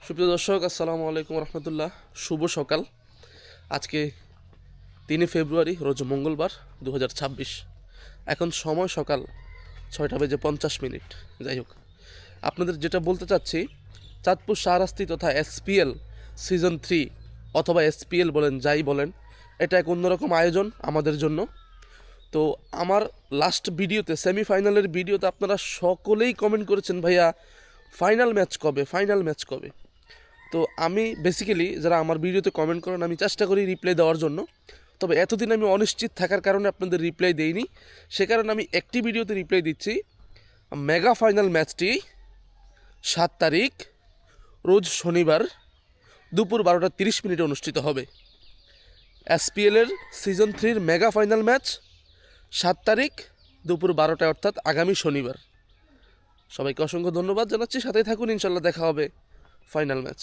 সুপ্রিয় দর্শক, আসসালামু আলাইকুম রহমতুল্লাহ। শুভ সকাল। আজকে 3 ফেব্রুয়ারি, রোজ মঙ্গলবার 2026। এখন সময় সকাল 6:50। যাই হোক, আপনাদের যেটা বলতে চাচ্ছি, চাঁদপুর শাহরাস্তি তথা এসপিএল সিজন 3 অথবা এসপিএল বলেন, যাই বলেন, এটা এক অন্যরকম আয়োজন আমাদের জন্য। তো আমার লাস্ট ভিডিওতে, সেমিফাইনালের ভিডিওতে আপনারা সকলেই কমেন্ট করেছেন, ভাইয়া ফাইনাল ম্যাচ কবে, ফাইনাল ম্যাচ কবে। তো আমি বেসিক্যালি, যারা আমার ভিডিওতে কমেন্ট করেন, আমি চেষ্টা করি রিপ্লাই দেওয়ার জন্য। তবে এতদিন আমি অনিশ্চিত থাকার কারণে আপনাদের রিপ্লাই দেইনি। সে কারণে আমি একটি ভিডিওতে রিপ্লাই দিচ্ছি। মেগা ফাইনাল ম্যাচটি 7 তারিখ, রোজ শনিবার দুপুর 12টা 30 অনুষ্ঠিত হবে। এসপিএলের সিজন 3 মেগা ফাইনাল ম্যাচ 7 তারিখ দুপুর 12টায়, অর্থাৎ আগামী শনিবার। সবাইকে অসংখ্য ধন্যবাদ জানাচ্ছি। সাথেই থাকুন, ইনশাল্লাহ দেখা হবে ফাইনাল ম্যাচ।